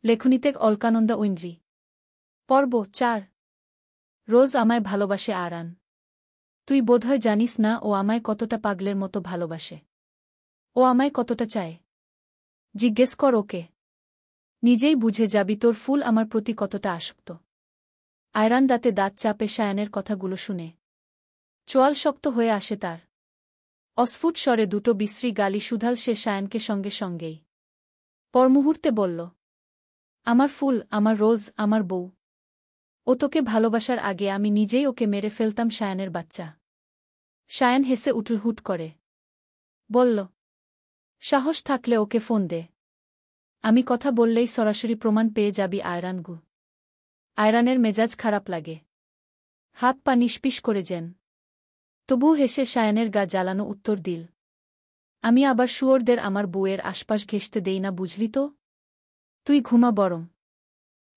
লেখনীতে অলকানন্দা ঐন্দ্রী। পর্ব ৪। রোজ আমায় ভালোবাসে আরান। তুই বোধহয় জানিস না ও আমায় কতটা পাগলের মতো ভালোবাসে। ও আমায় কতটা চায়। জিজ্ঞেস কর ওকে। নিজেই বুঝে যাবি তোর ফুল আমার প্রতি কতটা আসক্ত। আয়রান দাঁতে দাঁত চাপে সায়ানের কথাগুলো শুনে চোয়াল শক্ত হয়ে আসে তার। অস্ফুট স্বরে দুটো বিশ্রী গালি শুধাল সে সায়ানকে সঙ্গে সঙ্গেই। পরমুহূর্তে বলল, আমার ফুল, আমার রোজ, আমার বউ। ও তোকে ভালোবাসার আগে আমি নিজেই ওকে মেরে ফেলতাম সায়ানের বাচ্চা। সায়ান হেসে উঠল হুট করে। বলল, সাহস থাকলে ওকে ফোন দে। আমি কথা বললেই সরাসরি প্রমাণ পেয়ে যাবি আয়রানগু। আয়রানের মেজাজ খারাপ লাগে। হাত পা নিষ্পিস করে যেন। তবু হেসে সায়ানের গা জ্বালানো উত্তর দিল, আমি আবার শুয়োরদের আমার বউয়ের আশপাশ ঘেঁষতে দেই না বুঝলি তো। তুই ঘুমা বরং।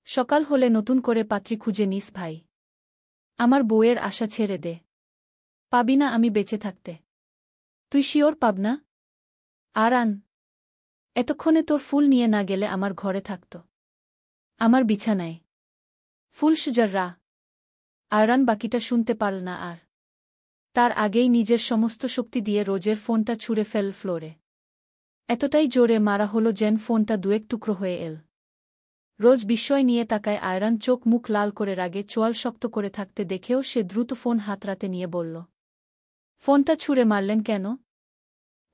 সকাল হলে নতুন করে পাত্রী খুঁজে নিস ভাই। আমার বউয়ের আশা ছেড়ে দে। পাবি না আমি বেঁচে থাকতে। তুই শিওর পাব না? আরান, এতক্ষণে তোর ফুল নিয়ে না গেলে আমার ঘরে থাকত। আমার বিছানায়। ফুলশজাররা। আরান বাকিটা শুনতে পারল না আর। তার আগেই নিজের সমস্ত শক্তি দিয়ে রোজের ফোনটা ছুঁড়ে ফেল ফ্লোরে। এতটাই জোরে মারা হলো যেন ফোনটা দুয়েক টুকরো হয়ে এল। রোজ বিস্ময় নিয়ে তাকায় আয়রান চোখ মুখ লাল করে রাগে চোয়াল শক্ত করে থাকতে দেখেও সে দ্রুত ফোন হাতড়াতে নিয়ে বলল, ফোনটা ছুঁড়ে মারলেন কেন?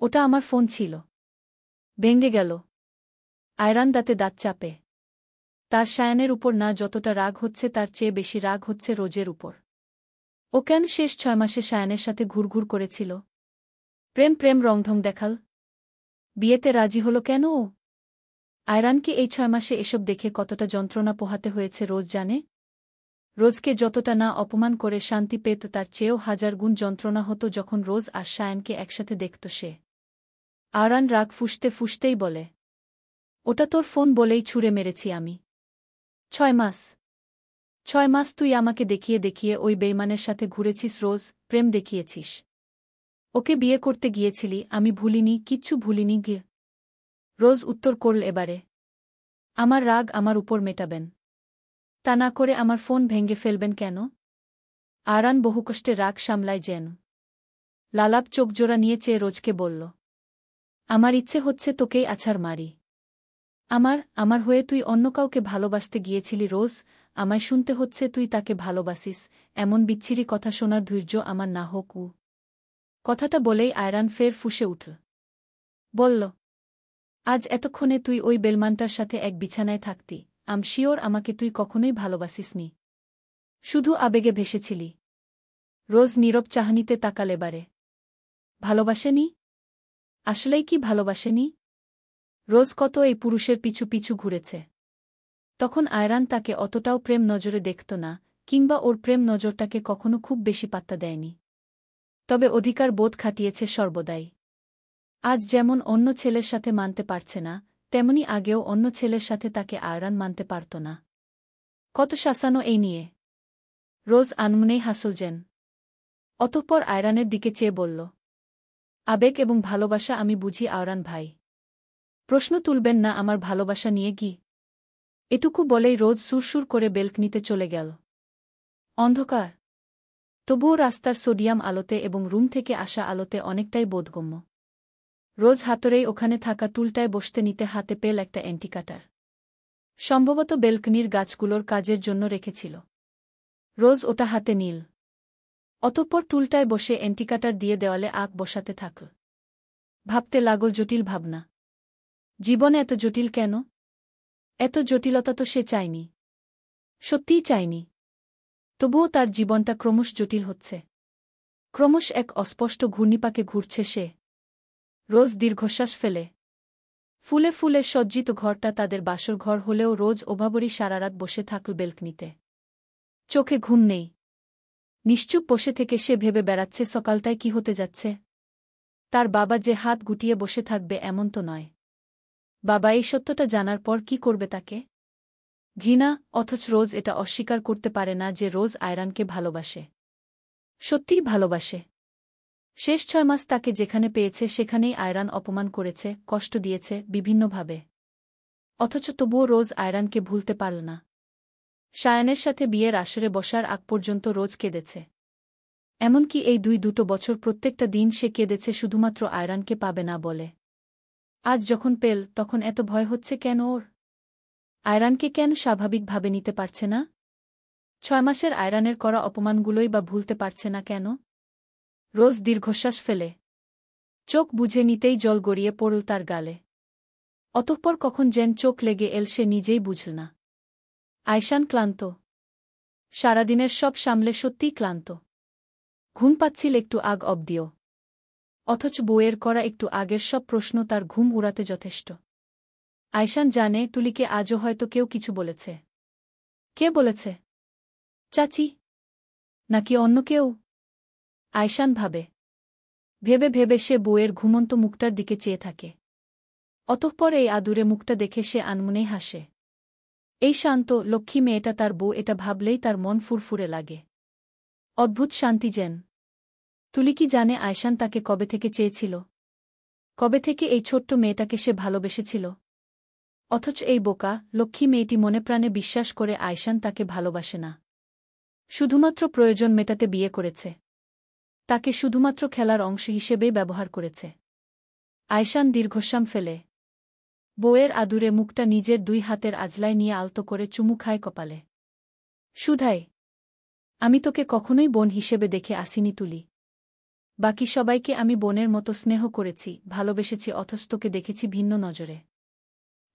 ওটা আমার ফোন ছিল। ভেঙে গেল। আয়রান দাঁতে দাঁত চাপে। তার সায়ানের উপর না যতটা রাগ হচ্ছে তার চেয়ে বেশি রাগ হচ্ছে রোজের উপর। ও কেন শেষ ৬ মাসে সায়ানের সাথে ঘুরঘুর করেছিল? প্রেম প্রেম রংঢং দেখাল। বিয়েতে রাজি হল কেন ও? আয়রানকে এই ৬ মাসে এসব দেখে কতটা যন্ত্রণা পোহাতে হয়েছে রোজ জানে। রোজকে যতটা না অপমান করে শান্তি পেত তার চেয়েও ১০০০ গুণ যন্ত্রণা হতো যখন রোজ আর সায়ানকে একসাথে দেখত সে। আয়রান রাগ ফুঁসতে ফুঁসতেই বলে, ওটা তোর ফোন বলেই ছুঁড়ে মেরেছি আমি। ৬ মাস। ৬ মাস তুই আমাকে দেখিয়ে দেখিয়ে ওই বেইমানের সাথে ঘুরেছিস রোজ, প্রেম দেখিয়েছিস। ওকে বিয়ে করতে গিয়েছিলি, আমি ভুলিনি, কিচ্ছু ভুলিনি গিয়ে। রোজ উত্তর করল এবারে। আমার রাগ আমার উপর মেটাবেন। তা না করে আমার ফোন ভেঙে ফেলবেন কেন? আরান বহুকষ্টে রাগ সামলায় যেন। লালাপ চোখজোড়া নিয়ে চেয়ে রোজকে বলল, আমার ইচ্ছে হচ্ছে তোকেই আছাড় মারি। আমার হয়ে তুই অন্য কাউকে ভালোবাসতে গিয়েছিলি রোজ, আমায় শুনতে হচ্ছে তুই তাকে ভালোবাসিস, এমন বিচ্ছিরি কথা শোনার ধৈর্য আমার না হোক উ। কথাটা বলেই আয়রান ফের ফুঁসে উঠল। বলল, আজ এতক্ষণে তুই ওই বেলমানটার সাথে এক বিছানায় থাকতি, শিওর আমাকে তুই কখনোই ভালোবাসিসনি। শুধু আবেগে ভেসেছিলি। রোজ নীরব চাহনিতে তাকাল এবারে। ভালোবাসেনি? আসলেই কি ভালোবাসেনি? রোজ কত এই পুরুষের পিছু পিছু ঘুরেছে। তখন আয়রান তাকে অতটাও প্রেম নজরে দেখত না, কিংবা ওর প্রেম নজরটাকে কখনো খুব বেশি পাত্তা দেয়নি। তবে অধিকার বোধ খাটিয়েছে সর্বদাই। আজ যেমন অন্য ছেলের সাথে মানতে পারছে না, তেমনি আগেও অন্য ছেলের সাথে তাকে আয়রান মানতে পারত না। কত শাসানো এই নিয়ে। রোজ আনমনেই হাসল যেন। অতঃপর আয়রানের দিকে চেয়ে বলল, আবেগ এবং ভালোবাসা আমি বুঝি আয়রান ভাই। প্রশ্ন তুলবেন না আমার ভালোবাসা নিয়ে কি? এটুকু বলেই রোজ সুরসুর করে বেলকনিতে চলে গেল। অন্ধকার। তবুও রাস্তার সোডিয়াম আলোতে এবং রুম থেকে আসা আলোতে অনেকটাই বোধগম্য। রোজ হাতরেই ওখানে থাকা টুলটায় বসতে নিতে হাতে পেল একটা অ্যান্টিকাটার। সম্ভবত বেলকনির গাছগুলোর কাজের জন্য রেখেছিল। রোজ ওটা হাতে নিল। অতঃপর টুলটায় বসে অ্যান্টিকাটার দিয়ে দেওয়ালে আঁক বসাতে থাকল। ভাবতে লাগল জটিল ভাবনা। জীবনে এত জটিল কেন? এত জটিলতা তো সে চায়নি। সত্যিই চায়নি। তবুও তার জীবনটা ক্রমশ জটিল হচ্ছে। ক্রমশ এক অস্পষ্ট ঘূর্ণিপাকে ঘুরছে সে। রোজ দীর্ঘশ্বাস ফেলে। ফুলে ফুলে সজ্জিত ঘরটা তাদের বাসর ঘর হলেও রোজ ওভাবরই সারারাত বসে থাকল বেলকনিতে। চোখে ঘুম নেই। নিশ্চুপ বসে থেকে সে ভেবে বেড়াচ্ছে সকালটায় কি হতে যাচ্ছে। তার বাবা যে হাত গুটিয়ে বসে থাকবে এমন তো নয়। বাবা এই সত্যটা জানার পর কি করবে তাকে? ঘৃণা, অথচ রোজ এটা অস্বীকার করতে পারে না যে রোজ আয়রানকে ভালোবাসে। সত্যিই ভালোবাসে। শেষ ৬ মাস তাকে যেখানে পেয়েছে সেখানেই আয়রান অপমান করেছে, কষ্ট দিয়েছে, বিভিন্নভাবে। অথচ তবুও রোজ আয়রানকে ভুলতে পারল না। সায়ানের সাথে বিয়ের আসরে বসার আগ পর্যন্ত রোজ কেঁদেছে। এমনকি এই দুটো বছর প্রত্যেকটা দিন সে কেঁদেছে শুধুমাত্র আয়রানকে পাবে না বলে। আজ যখন পেল তখন এত ভয় হচ্ছে কেন ওর? আয়রানকে কেন স্বাভাবিকভাবে নিতে পারছে না? 6 মাসের আয়রানের করা অপমানগুলোই বা ভুলতে পারছে না কেন? রোজ দীর্ঘশ্বাস ফেলে। চোখ বুঝে নিতেই জল গড়িয়ে পড়ল তার গালে। অতঃপর কখন যেন চোখ লেগে এল সে নিজেই বুঝল না। আয়শান ক্লান্ত। সারাদিনের সব সামলে সত্যিই ক্লান্ত। ঘুম পাচ্ছিল একটু আগ অবধিও। অথচ বউয়ের করা একটু আগের সব প্রশ্ন তার ঘুম উড়াতে যথেষ্ট। আয়শান জানে তুলিকে আজও হয়তো কেউ কিছু বলেছে। কে বলেছে? চাচি? নাকি অন্য কেউ? আয়শান ভাবে। ভেবে ভেবে সে বউয়ের ঘুমন্ত মুখটার দিকে চেয়ে থাকে। অতঃপর এই আদুরে মুখটা দেখে সে আনমনেই হাসে। এই শান্ত লক্ষ্মী মেয়েটা তার বউ, এটা ভাবলেই তার মন ফুরফুরে লাগে। অদ্ভুত শান্তি যেন। তুলি কি জানে আয়শান তাকে কবে থেকে চেয়েছিল? কবে থেকে এই ছোট্ট মেয়েটাকে সে ভালোবেসেছিল? অথচ এই বোকা লক্ষ্মী মেয়েটি মনে প্রাণে বিশ্বাস করে আয়শান তাকে ভালোবাসে না। শুধুমাত্র প্রয়োজন মেটাতে বিয়ে করেছে। তাকে শুধুমাত্র খেলার অংশ হিসেবেই ব্যবহার করেছে। আয়শান দীর্ঘশ্বাস ফেলে। বউয়ের আদুরে মুখটা নিজের 2 হাতের আজলায় নিয়ে আলতো করে চুমু খায় কপালে। সুধাই, আমি তোকে কখনোই বোন হিসেবে দেখে আসিনি তুলি। বাকি সবাইকে আমি বোনের মতো স্নেহ করেছি, ভালোবেসেছি, অথচ তোকে দেখেছি ভিন্ন নজরে।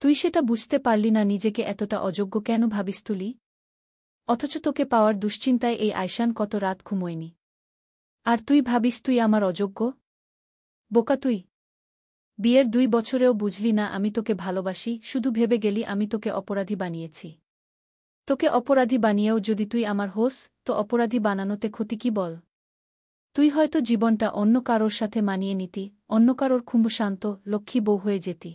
তুই সেটা বুঝতে পারলি না নিজেকে এতটা অযোগ্য কেন ভাবিস তুলি? অথচ তোকে পাওয়ার দুশ্চিন্তায় এই আয়শান কত রাত ঘুমোয়নি। আর তুই ভাবিস তুই আমার অযোগ্য? বোকা তুই। বিয়ের 2 বছরেও বুঝলি না আমি তোকে ভালোবাসি, শুধু ভেবে গেলি আমি তোকে অপরাধী বানিয়েছি। তোকে অপরাধী বানিয়েও যদি তুই আমার হোস, তো অপরাধী বানানোতে ক্ষতি কি বল? তুই হয়তো জীবনটা অন্য কারোর সাথে মানিয়ে নিতি, অন্য কারোর শান্ত লক্ষ্মী বউ হয়ে যেতি।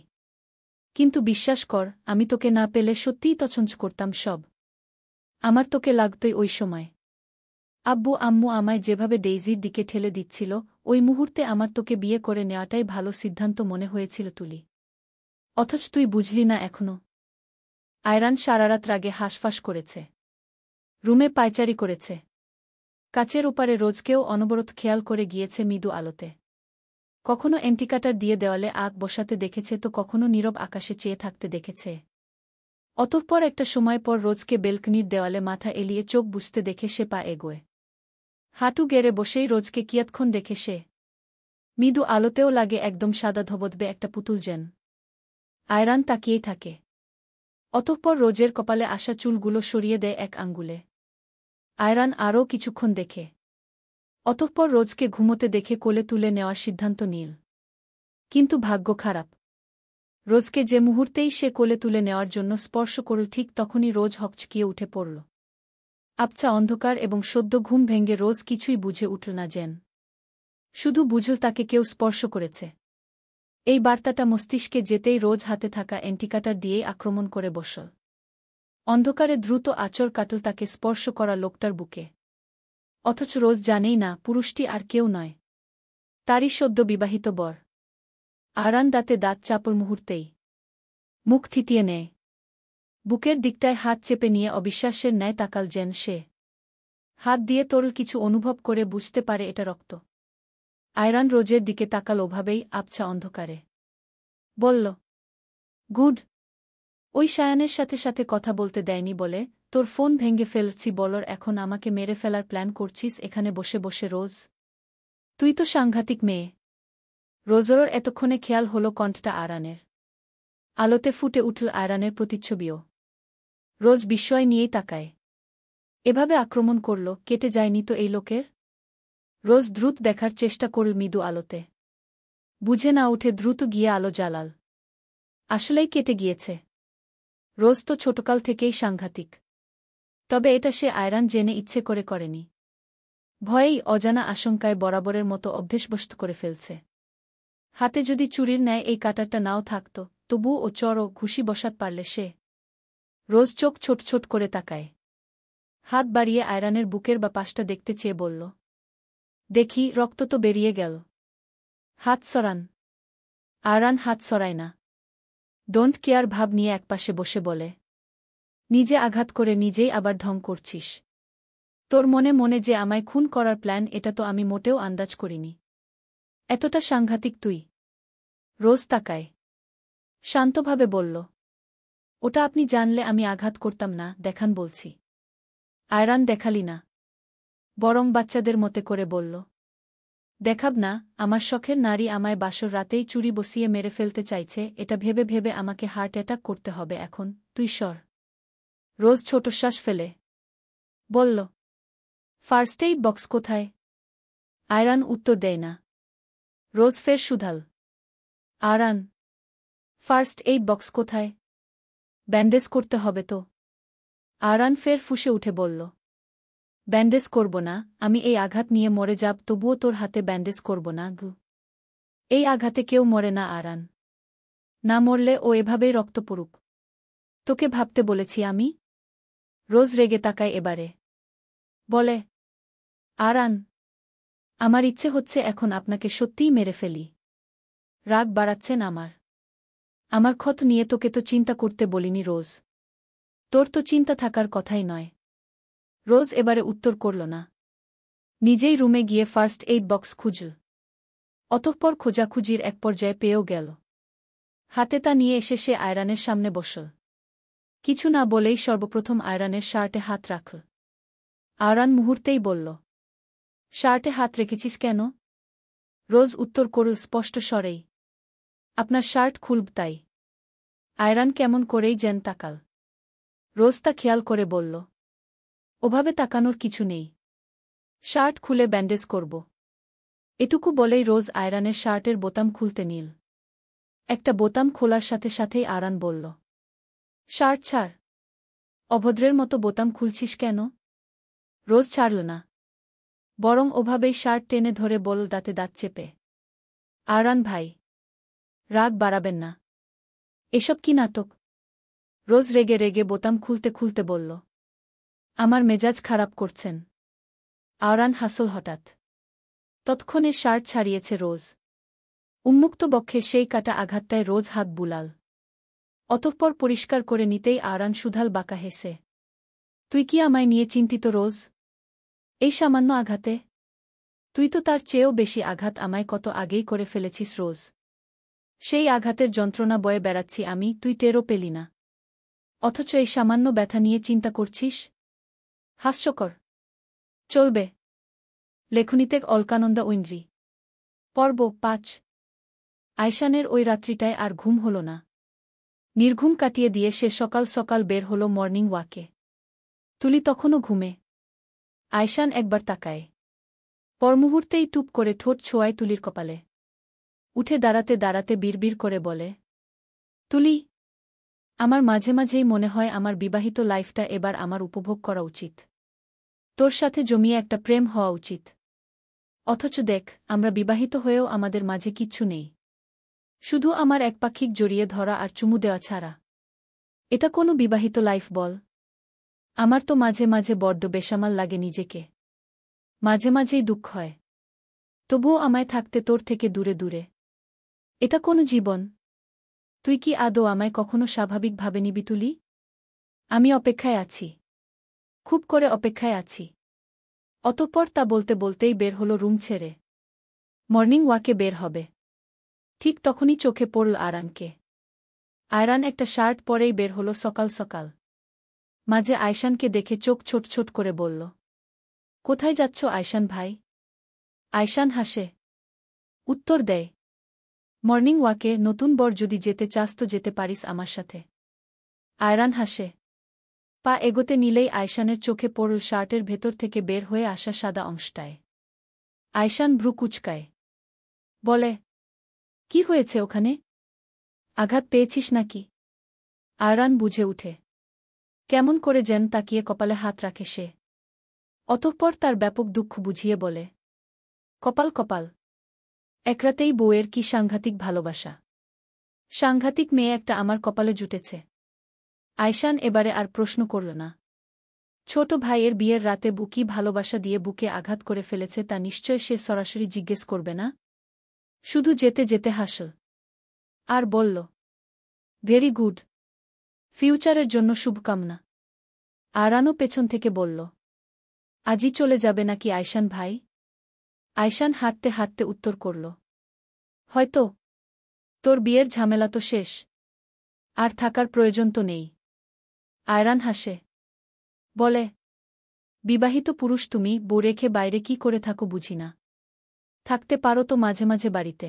কিন্তু বিশ্বাস কর, আমি তোকে না পেলে সত্যিই তছনছ করতাম সব। আমার তোকে লাগতই ওই সময়। আব্বু আম্মু আমায় যেভাবে ডেইজির দিকে ঠেলে দিচ্ছিল, ওই মুহূর্তে আমার তোকে বিয়ে করে নেওয়াটাই ভালো সিদ্ধান্ত মনে হয়েছিল তুলি। অথচ তুই বুঝলি না এখনো। আয়রান সারারাত রাগে হাঁসফাঁস করেছে। রুমে পায়চারি করেছে। কাচের ওপারে রোজকেও অনবরত খেয়াল করে গিয়েছে মৃদু আলোতে। কখনো এন্টিকাটার দিয়ে দেওয়ালে আগ বসাতে দেখেছে, তো কখনো নীরব আকাশে চেয়ে থাকতে দেখেছে। অতঃপর একটা সময় পর রোজকে বেলকনির দেওয়ালে মাথা এলিয়ে চোখ বুঝতে দেখে সে পা এগোয়। হাঁটু গেড়ে বসেই রোজকে কিয়ৎক্ষণ দেখে সে। মৃদু আলোতেও লাগে একদম সাদা ধবধবে একটা পুতুল যেন। আয়রান তাকিয়েই থাকে। অতঃপর রোজের কপালে আসা চুলগুলো সরিয়ে দেয় এক আঙ্গুলে। আয়রান আরও কিছুক্ষণ দেখে। অতঃপর রোজকে ঘুমোতে দেখে কোলে তুলে নেওয়ার সিদ্ধান্ত নিল। কিন্তু ভাগ্য খারাপ। রোজকে যে মুহূর্তেই সে কোলে তুলে নেওয়ার জন্য স্পর্শ করল, ঠিক তখনই রোজ হকচকিয়ে উঠে পড়ল। আবছা অন্ধকার এবং সদ্য ঘুম ভেঙে রোজ কিছুই বুঝে উঠল না যেন। শুধু বুঝল তাকে কেউ স্পর্শ করেছে। এই বার্তাটা মস্তিষ্কে যেতেই রোজ হাতে থাকা এন্টিকাটার দিয়েই আক্রমণ করে বসল। অন্ধকারে দ্রুত আঁচড় কাটল তাকে স্পর্শ করা লোকটার বুকে। অথচ রোজ জানেই না পুরুষটি আর কেউ নয়, তারই সদ্য বিবাহিত বর। আরান দাঁতে দাঁত চাপল মুহূর্তেই। মুখ থিতিয়ে নেয়। বুকের দিকটায় হাত চেপে নিয়ে অবিশ্বাসের ন্যায় তাকাল যেন সে। হাত দিয়ে তরল কিছু অনুভব করে বুঝতে পারে এটা রক্ত। আয়রান রোজের দিকে তাকাল ওভাবেই আবছা অন্ধকারে। বলল, গুড। ওই সায়ানের সাথে সাথে কথা বলতে দেয়নি বলে তোর ফোন ভেঙে ফেলছি বলর, এখন আমাকে মেরে ফেলার প্ল্যান করছিস এখানে বসে বসে রোজ? তুই তো সাংঘাতিক মেয়ে। রোজর এতক্ষণে খেয়াল হলো কণ্ঠটা আরানের। আলোতে ফুটে উঠল আয়রানের প্রতিচ্ছবিও। রোজ বিস্ময় নিয়েই তাকায়। এভাবে আক্রমণ করল, কেটে যায়নি তো এই লোকের? রোজ দ্রুত দেখার চেষ্টা করল মৃদু আলোতে। বুঝে না উঠে দ্রুত গিয়ে আলো জ্বালাল। আসলেই কেটে গিয়েছে। রোজ তো ছোটকাল থেকেই সাংঘাতিক। তবে এটা সে আয়রান জেনে ইচ্ছে করে করেনি। ভয়েই, অজানা আশঙ্কায় বরাবরের মতো অভ্যেসবশত করে ফেলছে। হাতে যদি চুরির ন্যায় এই কাঁটারটা নাও থাকত, তবুও ও চড় ঘুষি বসাত পারলে সে। রোজ চোখ ছোট ছোট করে তাকায়। হাত বাড়িয়ে আয়রানের বুকের বা পাশটা দেখতে চেয়ে বলল, দেখি, রক্ত তো বেরিয়ে গেল। হাত সরান। আয়রান হাত সরায় না। ডোন্ট কেয়ার ভাব নিয়ে একপাশে বসে বলে, নিজে আঘাত করে নিজেই আবার ঢং করছিস। তোর মনে মনে যে আমায় খুন করার প্ল্যান, এটা তো আমি মোটেও আন্দাজ করিনি। এতটা সাংঘাতিক তুই? রোজ তাকায়। শান্তভাবে বলল, ওটা আপনি জানলে আমি আঘাত করতাম না, দেখান বলছি। আয়রান দেখালি না, বরং বাচ্চাদের মতে করে বলল, দেখাব না? আমার শখের নারী আমায় বাসর রাতেই চুরি বসিয়ে মেরে ফেলতে চাইছে, এটা ভেবে ভেবে আমাকে হার্ট অ্যাটাক করতে হবে এখন, তুই সর। রোজ ছোট শ্বাস ফেলে বলল, ফার্স্ট এইড বক্স কোথায়? আয়রান উত্তর দেয় না। রোজ ফের শুধাল, আয়রান, ফার্স্ট এইড বক্স কোথায়? ব্যান্ডেজ করতে হবে তো। আয়রান ফের ফুঁসে উঠে বলল, ব্যান্ডেজ করব না? আমি এই আঘাত নিয়ে মরে যাব, তবুও তোর হাতে ব্যান্ডেজ করব না গু। এই আঘাতে কেউ মরে না আয়রান। না মরলে ও এভাবেই রক্ত পড়ুক। তোকে ভাবতে বলেছি আমি? রোজ রেগে তাকায় এবারে। বলে, আয়রান, আমার ইচ্ছে হচ্ছে এখন আপনাকে সত্যিই মেরে ফেলি। রাগ বাড়াচ্ছেন আমার। আমার ক্ষত নিয়ে তোকে তো চিন্তা করতে বলিনি রোজ। তোর তো চিন্তা থাকার কথাই নয়। রোজ এবারে উত্তর করল না। নিজেই রুমে গিয়ে ফার্স্ট এইড বক্স খুঁজল। অতঃপর খোঁজাখুঁজির এক পর্যায়ে পেয়েও গেল। হাতে তা নিয়ে এসে সে আয়রানের সামনে বসল। কিছু না বলেই সর্বপ্রথম আয়রানের শার্টে হাত রাখল। আয়রান মুহূর্তেই বলল, শার্টে হাত রেখেছিস কেন? রোজ উত্তর করল স্পষ্ট স্বরেই, আপনার শার্ট খুলব তাই। আয়রান কেমন করেই যেন তাকাল। রোজ তা খেয়াল করে বলল, ওভাবে তাকানোর কিছু নেই। শার্ট খুলে ব্যান্ডেজ করব। এটুকু বলেই রোজ আয়রানের শার্টের বোতাম খুলতে নিল। একটা বোতাম খোলার সাথে সাথেই আয়রান বলল, শার্ট ছাড়। অভদ্রের মতো বোতাম খুলছিস কেন? রোজ ছাড়ল না, বরং ওভাবেই শার্ট টেনে ধরে বলল দাঁতে দাঁত চেপে, আয়রান ভাই, রাগ বাড়াবেন না। এসব কি নাটক? রোজ রেগে রেগে বোতাম খুলতে খুলতে বলল, আমার মেজাজ খারাপ করছেন। আয়রান হাসল হঠাৎ। তৎক্ষণে শার্ট ছাড়িয়েছে রোজ। উন্মুক্ত বক্ষে সেই কাটা আঘাতটায় রোজ হাত বুলাল। অতঃপর পরিষ্কার করে নিতেই আয়রান শুধাল বাঁকা হেসে, তুই কি আমায় নিয়ে চিন্তিত রোজ? এই সামান্য আঘাতে? তুই তো তার চেয়েও বেশি আঘাত আমায় কত আগেই করে ফেলেছিস রোজ। সেই আঘাতের যন্ত্রণা বয়ে বেড়াচ্ছি আমি, তুই টেরও পেলি না। অথচ এই সামান্য ব্যথা নিয়ে চিন্তা করছিস? হাস্যকর। চলবে। লেখনীতে অলকানন্দা ঐন্দ্রী। পর্ব ৫। আয়শানের ওই রাত্রিটায় আর ঘুম হল না। নির্ঘুম কাটিয়ে দিয়ে সে সকাল সকাল বের হল মর্নিং ওয়াকে। তুলি তখনও ঘুমে। আয়শান একবার তাকায়। পরমুহূর্তেই টুপ করে ঠোঁট ছোঁয়ায় তুলির কপালে। উঠে দাঁড়াতে দাঁড়াতে বিড়বিড় করে বলে, তুলি, আমার মাঝে মাঝেই মনে হয় আমার বিবাহিত লাইফটা এবার আমার উপভোগ করা উচিত। তোর সাথে জমিয়ে একটা প্রেম হওয়া উচিত। অথচ দেখ, আমরা বিবাহিত হয়েও আমাদের মাঝে কিচ্ছু নেই। শুধু আমার একপাক্ষিক জড়িয়ে ধরা আর চুমু দেওয়া ছাড়া। এটা কোনো বিবাহিত লাইফ বল? আমার তো মাঝে মাঝে বড্ড বেসামাল লাগে নিজেকে। মাঝে মাঝেই দুঃখ হয়। তবুও আমায় থাকতে তোর থেকে দূরে দূরে। এটা কোনো জীবন? তুই কি আদৌ আমায় কখনো স্বাভাবিকভাবে নিবি তুলি? আমি অপেক্ষায় আছি। খুব করে অপেক্ষায় আছি। অতঃপর তা বলতে বলতেই বের হল রুম ছেড়ে। মর্নিং ওয়াকে বের হবে। ঠিক তখনই চোখে পড়ল আয়রানকে। আয়রান একটা শার্ট পরেই বের হল সকাল সকাল। মাঝে আয়শানকে দেখে চোখ ছোট ছোট করে বলল, কোথায় যাচ্ছ আয়শান ভাই? আয়শান হাসে। উত্তর দেয়, মর্নিং ওয়াকে। নতুন বর যদি যেতে চাস তো যেতে পারিস আমার সাথে। আয়রান হাসে। পা এগোতে নিলেই আয়শানের চোখে পড়ল শার্টের ভেতর থেকে বের হয়ে আসা সাদা অংশটায়। আয়শান ভ্রু কুঁচকায়। বলে, কি হয়েছে ওখানে? আঘাত পেয়েছিস নাকি? আয়রান বুঝে উঠে। কেমন করে যেন তাকিয়ে কপালে হাত রাখে সে। অতঃপর তার ব্যাপক দুঃখ বুঝিয়ে বলে, কপাল কপাল। একরাতেই বউয়ের কি সাংঘাতিক ভালোবাসা। সাংঘাতিক মেয়ে একটা আমার কপালে জুটেছে। আয়শান এবারে আর প্রশ্ন করল না। ছোট ভাইয়ের বিয়ের রাতে বুকি ভালোবাসা দিয়ে বুকে আঘাত করে ফেলেছে তা নিশ্চয় সে সরাসরি জিজ্ঞেস করবে না। শুধু যেতে যেতে হাসল। আর বলল, ভেরি গুড। ফিউচারের জন্য শুভকামনা। আরানও পেছন থেকে বলল, আজই চলে যাবে নাকি আয়শান ভাই? আয়শান হাঁটতে হাঁটতে উত্তর করল, হয়তো। তোর বিয়ের ঝামেলা তো শেষ, আর থাকার প্রয়োজন তো নেই। আয়রান হাসে, বলে, বিবাহিত পুরুষ তুমি, বউ রেখে বাইরে কি করে থাকো বুঝি না। থাকতে পারো তো মাঝে মাঝে বাড়িতে।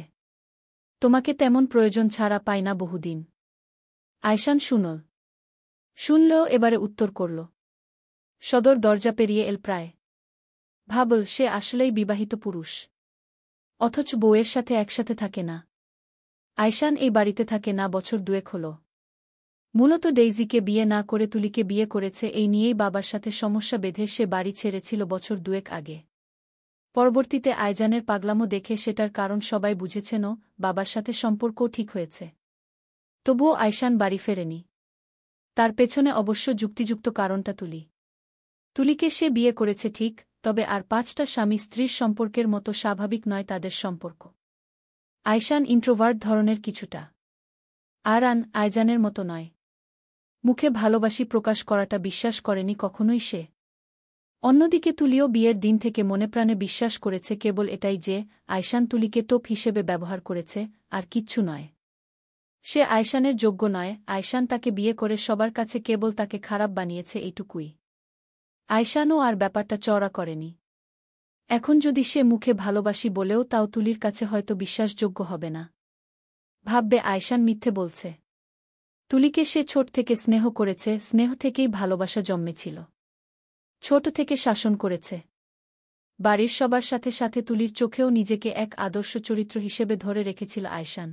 তোমাকে তেমন প্রয়োজন ছাড়া পাই না বহুদিন। আয়শান শুনলেও এবারে উত্তর করল, সদর দরজা পেরিয়ে এল প্রায়। ভাবল সে আসলেই বিবাহিত পুরুষ, অথচ বউয়ের সাথে একসাথে থাকে না। আয়শান এই বাড়িতে থাকে না বছর দুয়েক হল। মূলত ডেইজিকে বিয়ে না করে তুলিকে বিয়ে করেছে, এই নিয়েই বাবার সাথে সমস্যা বেঁধে সে বাড়ি ছেড়েছিল বছর দুয়েক আগে। পরবর্তীতে আয়জানের পাগলামো দেখে সেটার কারণ সবাই বুঝেছেন, বাবার সাথে সম্পর্কও ঠিক হয়েছে। তবুও আয়শান বাড়ি ফেরেনি। তার পেছনে অবশ্য যুক্তিযুক্ত কারণটা তুলিকে সে বিয়ে করেছে ঠিক, তবে আর 5টা স্বামী স্ত্রীর সম্পর্কের মতো স্বাভাবিক নয় তাদের সম্পর্ক। আয়শান ইন্ট্রোভার্ট ধরনের কিছুটা। আরান আয়জানের মতো নয়। মুখে ভালোবাসি প্রকাশ করাটা বিশ্বাস করেনি কখনোই সে। অন্যদিকে তুলিও বিয়ের দিন থেকে মনেপ্রাণে বিশ্বাস করেছে কেবল এটাই যে আয়শান তুলিকে টোপ হিসেবে ব্যবহার করেছে, আর কিচ্ছু নয়। সে আয়শানের যোগ্য নয়, আয়শান তাকে বিয়ে করে সবার কাছে কেবল তাকে খারাপ বানিয়েছে, এইটুকুই। আয়শানও আর ব্যাপারটা চড়া করেনি। এখন যদি সে মুখে ভালোবাসি বলেও তাও তুলির কাছে হয়তো বিশ্বাসযোগ্য হবে না। ভাববে আয়শান মিথ্যে বলছে। তুলিকে সে ছোট থেকে স্নেহ করেছে, স্নেহ থেকেই ভালোবাসা জন্মেছিল। ছোট থেকে শাসন করেছে। বাড়ির সবার সাথে সাথে তুলির চোখেও নিজেকে এক আদর্শ চরিত্র হিসেবে ধরে রেখেছিল আয়শান।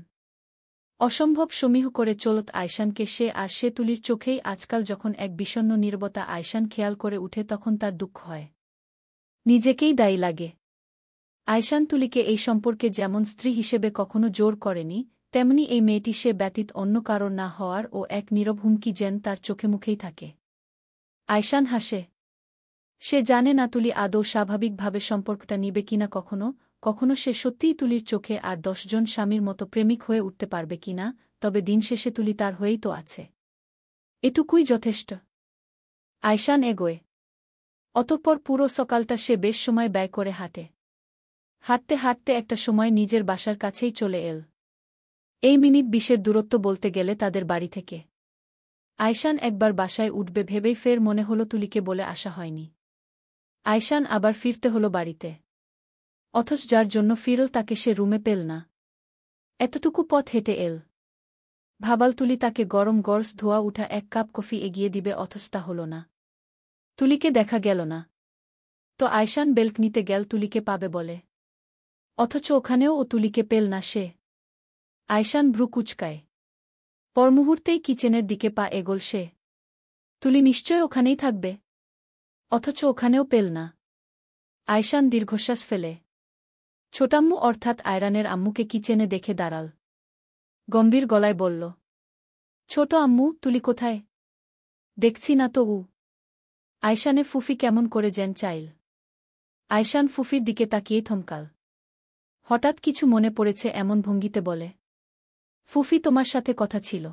অসম্ভব সমীহ করে চলত আয়শানকে সে, আর সে তুলির চোখেই আজকাল যখন এক বিষণ্ণ নীরবতা আয়শান খেয়াল করে উঠে তখন তার দুঃখ হয়। নিজেকেই দায়ী লাগে। আয়শান তুলিকে এই সম্পর্কে যেমন স্ত্রী হিসেবে কখনো জোর করেনি, তেমনি এই মেয়েটি সে ব্যতীত অন্য কারণ না হওয়ার ও এক নীরব হুমকি যেন তার চোখে মুখেই থাকে। আয়শান হাসে। সে জানে না তুলি আদৌ স্বাভাবিকভাবে সম্পর্কটা নিবে কিনা, কখনো সে সত্যিই তুলির চোখে আর 10 জন স্বামীর মতো প্রেমিক হয়ে উঠতে পারবে কিনা, তবে দিন শেষে তুলি তার হয়েই তো আছে। এটুকুই যথেষ্ট। আয়শান এগোয়। অতঃপর পুরো সকালটা সে বেশ সময় ব্যয় করে হাঁটে। হাঁটতে হাঁটতে একটা সময় নিজের বাসার কাছেই চলে এল। এই মিনিট 20-এর দূরত্ব বলতে গেলে তাদের বাড়ি থেকে। আয়শান একবার বাসায় উঠবে ভেবেই ফের মনে হল তুলিকে বলে আসা হয়নি। আয়শান আবার ফিরতে হল বাড়িতে। অথচ যার জন্য ফিরল তাকে সে রুমে পেল না। এতটুকু পথ হেঁটে এল। ভাবাল তুলি তাকে গরম গরস ধোয়া উঠা 1 কাপ কফি এগিয়ে দিবে, অথচ তা হল না। তুলিকে দেখা গেল না। তো আয়শান বেলকনিতে গেল তুলিকে পাবে বলে। অথচ ওখানেও ও তুলিকে পেল না সে। আয়শান ভ্রু কুঁচকায়। পরমুহূর্তেই কিচেনের দিকে পা এগোল সে। তুলি নিশ্চয় ওখানেই থাকবে। অথচ ওখানেও পেল না। আয়শান দীর্ঘশ্বাস ফেলে। ছোটাম্মু অর্থাৎ আয়রানের আম্মুকে কিচেনে দেখে দাঁড়াল। গম্ভীর গলায় বলল, ছোট আম্মু, তুলি কোথায়? দেখছি না তো। আয়শানে ফুফি কেমন করে যেন চাইল। আয়শান ফুফির দিকে তাকিয়ে থমকাল। হঠাৎ কিছু মনে পড়েছে এমন ভঙ্গিতে বলে, ফুফি তোমার সাথে কথা ছিল।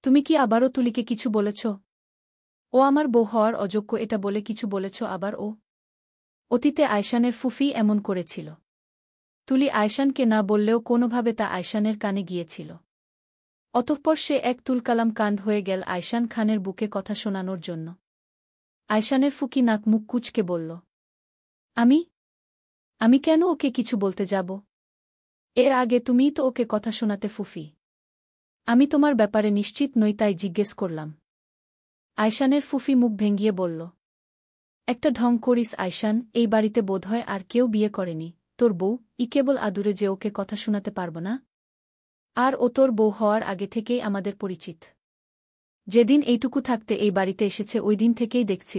তুমি কি আবারও তুলিকে কিছু বলেছ? ও আমার বউ হওয়ার অযোগ্য এটা বলে কিছু বলেছ আবার? অতীতে আয়শানের ফুফি এমন করেছিল। তুলি আয়শানকে না বললেও কোনোভাবে তা আয়শানের কানে গিয়েছিল। অতঃপর সে এক তুলকালাম কাণ্ড হয়ে গেল আয়শান খানের বুকে কথা শোনানোর জন্য। আয়শানের ফুকি নাক মুখ কুঁচকে বলল, আমি কেন ওকে কিছু বলতে যাব? এর আগে তুমিই তো ওকে কথা শোনাতে ফুফি। আমি তোমার ব্যাপারে নিশ্চিত নই তাই জিজ্ঞেস করলাম। আয়শানের ফুফি মুখ ভেঙ্গিয়ে বলল, একটা ঢং করিস আয়শান, এই বাড়িতে বোধহয় আর কেউ বিয়ে করেনি। তোর বউ কেবল আদুরে যে ওকে কথা শোনাতে পারব না। আর ও তোর বউ হওয়ার আগে থেকেই আমাদের পরিচিত। যেদিন এইটুকু থাকতে এই বাড়িতে এসেছে ওই দিন থেকেই দেখছি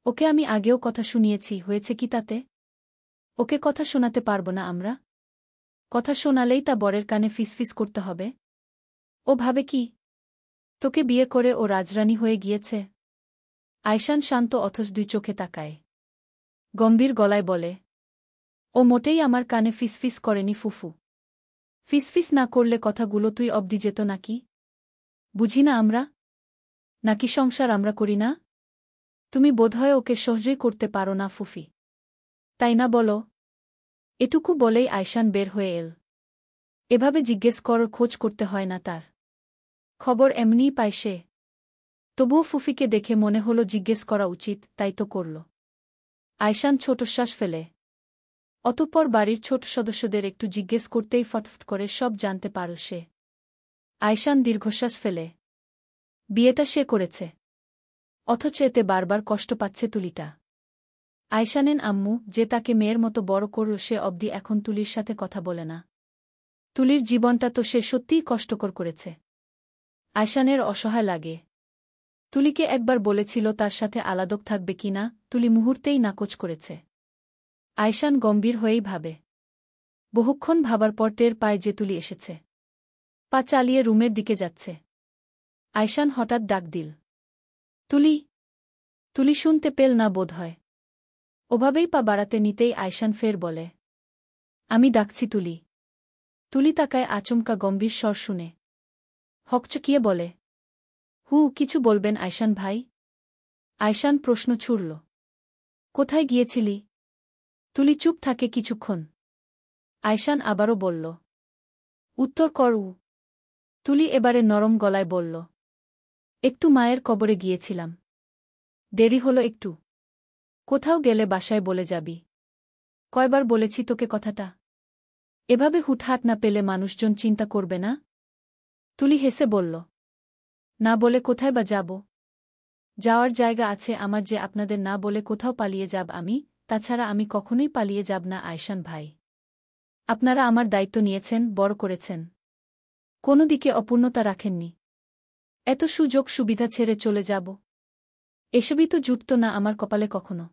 ওকে আমি আগেও কথা শুনিয়েছি, হয়েছে কি তাতে? ওকে কথা শোনাতে পারব না আমরা? কথা শোনালেই তা বরের কানে ফিসফিস করতে হবে। ও ভাবে কি তোকে বিয়ে করে ও রাজরানী হয়ে গিয়েছে? আয়শান শান্ত অথচ 2 চোখে তাকায়। গম্ভীর গলায় বলে, ও মোটেই আমার কানে ফিসফিস করেনি ফুফু। ফিসফিস না করলে কথাগুলো তুই অবধি যেত নাকি? বুঝি না আমরা? নাকি সংসার আমরা করি না? তুমি বোধহয় ওকে সহ্যই করতে পারো না ফুফি, তাই না বলো? এটুকু বলেই আয়শান বের হয়ে এল। এভাবে জিজ্ঞেস করার খোঁজ করতে হয় না তার, খবর এমনিই পায় সে। তবুও ফুফিকে দেখে মনে হলো জিজ্ঞেস করা উচিত, তাই তো করল। আয়শান ছোটশ্বাস ফেলে। অতঃপর বাড়ির ছোট সদস্যদের একটু জিজ্ঞেস করতেই ফটফট করে সব জানতে পারল সে। আয়শান দীর্ঘশ্বাস ফেলে। বিয়েটা সে করেছে, অথচ এতে বারবার কষ্ট পাচ্ছে তুলিটা। আয়শানের আম্মু যে তাকে মেয়ের মতো বড় করল সে অবধি এখন তুলির সাথে কথা বলে না। তুলির জীবনটা তো সে সত্যিই কষ্টকর করেছে। আয়শানের অসহায় লাগে। তুলিকে একবার বলেছিল তার সাথে আলাদক থাকবে কিনা, তুলি মুহূর্তেই নাকচ করেছে। আয়শান গম্ভীর হয়েই ভাবে। বহুক্ষণ ভাবার পর টের পায় যে তুলি এসেছে। পা চালিয়ে রুমের দিকে যাচ্ছে। আয়শান হঠাৎ ডাক দিল, তুলি। তুলি শুনতে পেল না বোধ হয়। ওভাবেই পা বাড়াতে নিতেই আয়শান ফের বলে, আমি ডাকছি তুলি। তুলি তাকায় আচমকা গম্ভীর স্বর শুনে। হকচকিয়ে বলে, কিছু বলবেন আয়শান ভাই? আয়শান প্রশ্ন ছুড়ল, কোথায় গিয়েছিলি? তুলি চুপ থাকে কিছুক্ষণ। আয়শান আবারও বলল, উত্তর কর। তুলি এবারে নরম গলায় বলল, একটু মায়ের কবরে গিয়েছিলাম। দেরি হলো একটু। কোথাও গেলে বাসায় বলে যাবি। কয়বার বলেছি তোকে কথাটা? এভাবে হুটহাট না পেলে মানুষজন চিন্তা করবে না? তুলি হেসে বলল, না বলে কোথায় বা যাব? যাওয়ার জায়গা আছে আমার যে, আপনাদের না বলে কোথাও পালিয়ে যাব আমি? তাছাড়া আমি কখনোই পালিয়ে যাব না আয়শান ভাই। আপনারা আমার দায়িত্ব নিয়েছেন, বড় করেছেন। কোনো দিকে অপূর্ণতা রাখেননি। এত সুযোগ সুবিধা ছেড়ে চলে যাব? এসবই তো জুটত না আমার কপালে কখনো।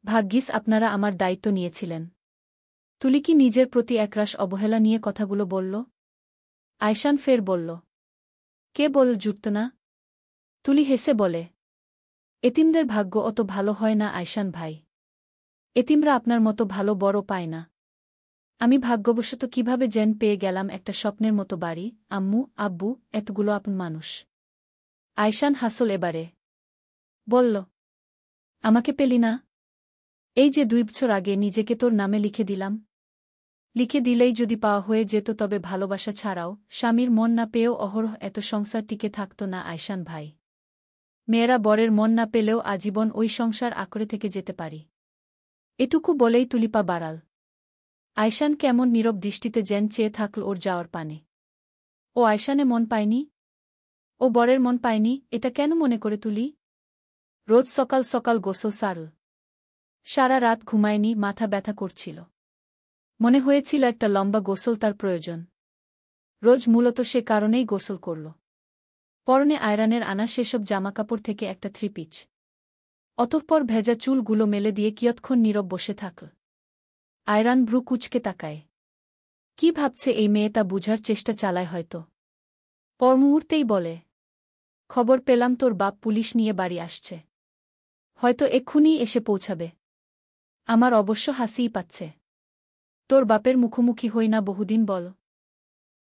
ভাগ্যিস আপনারা আমার দায়িত্ব নিয়েছিলেন। তুলি কি নিজের প্রতি একরাশ অবহেলা নিয়ে কথাগুলো বলল? আয়শান ফের বলল, কে বল জুটত না? তুলি হেসে বলে, এতিমদের ভাগ্য অত ভালো হয় না আয়শান ভাই। এতিমরা আপনার মতো ভালো বড় পায় না। আমি ভাগ্যবশত কিভাবে যেন পেয়ে গেলাম একটা স্বপ্নের মতো বাড়ি, আম্মু, আব্বু, এতগুলো আপন মানুষ। আয়শান হাসল এবারে। বলল, আমাকে পেলি না? এই যে 2 বছর আগে নিজেকে তোর নামে লিখে দিলাম। লিখে দিলেই যদি পাওয়া হয়ে যেত তবে ভালোবাসা ছাড়াও, স্বামীর মন না পেয়েও অহরহ এত সংসার টিকে থাকত না আয়শান ভাই। মেয়েরা বরের মন না পেলেও আজীবন ওই সংসার আঁকড়ে থেকে যেতে পারি। এটুকু বলেই তুলিপা বাড়াল। আয়শান কেমন নীরব দৃষ্টিতে যেন চেয়ে থাকল ওর যাওয়ার পানে। ও আয়শানে মন পায়নি? ও বরের মন পায়নি, এটা কেন মনে করে তুলি? রোজ সকাল সকাল গোসল সারল। সারা রাত ঘুমায়নি, মাথা ব্যথা করছিল। মনে হয়েছিল একটা লম্বা গোসল তার প্রয়োজন। রোজ মূলত সে কারণেই গোসল করল। পরনে আয়রানের আনা সেসব জামাকাপড় থেকে একটা 3 পিচ। অতঃপর ভেজা চুলগুলো মেলে দিয়ে কিয়ৎক্ষণ নীরব বসে থাকল। আয়রান ভ্রু কুঁচকে তাকায়। কি ভাবছে এই মেয়ে তা বুঝার চেষ্টা চালায় হয়তো। পরমুহূর্তেই বলে, খবর পেলাম তোর বাপ পুলিশ নিয়ে বাড়ি আসছে। হয়তো এক্ষুনি এসে পৌঁছাবে। আমার অবশ্য হাসিই পাচ্ছে। তোর বাপের মুখোমুখি হই না বহুদিন বল।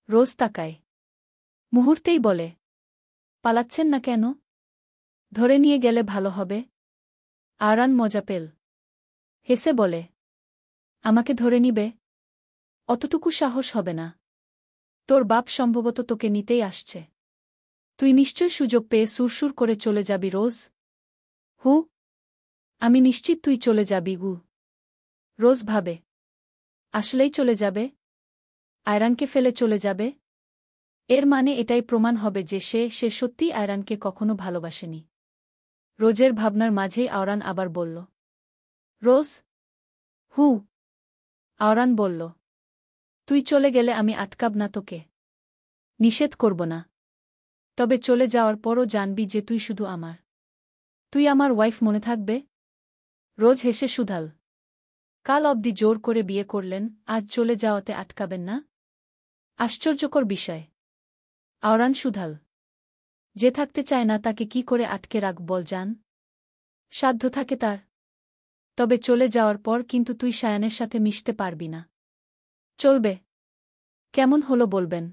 রোজ তাকায়। মুহূর্তেই বলে, পালাচ্ছেন না কেন? ধরে নিয়ে গেলে ভালো হবে। আয়রান মজা পেল। হেসে বলে, আমাকে ধরে নিবে? অতটুকু সাহস হবে না। তোর বাপ সম্ভবত তোকে নিতেই আসছে। তুই নিশ্চয় সুযোগ পেয়ে সুরসুর করে চলে যাবি রোজ। আমি নিশ্চিত তুই চলে যাবি গু। রোজ ভাবে, আসলেই চলে যাবে? আয়রানকে ফেলে চলে যাবে? এর মানে এটাই প্রমাণ হবে যে সে সত্যিই আয়রানকে কখনো ভালোবাসেনি। রোজের ভাবনার মাঝেই আয়রান আবার বলল, রোজ। আয়রান বলল, তুই চলে গেলে আমি আটকাব না তোকে। নিষেধ করব না। তবে চলে যাওয়ার পরও জানবি যে তুই শুধু আমার। তুই আমার ওয়াইফ মনে থাকবে? রোজ হেসে শুধাল, কাল অবধি জোর করে বিয়ে করলেন, আজ চলে যাওয়াতে আটকাবেন না? আশ্চর্যকর বিষয়। আয়রান শুধাল, যে থাকতে চায় না তাকে কি করে আটকে রাখ বল জান? সাধ্য থাকে তার। তবে চলে যাওয়ার পর কিন্তু তুই সায়ানের সাথে মিশতে পারবি না। চলবে? কেমন হলো বলবেন?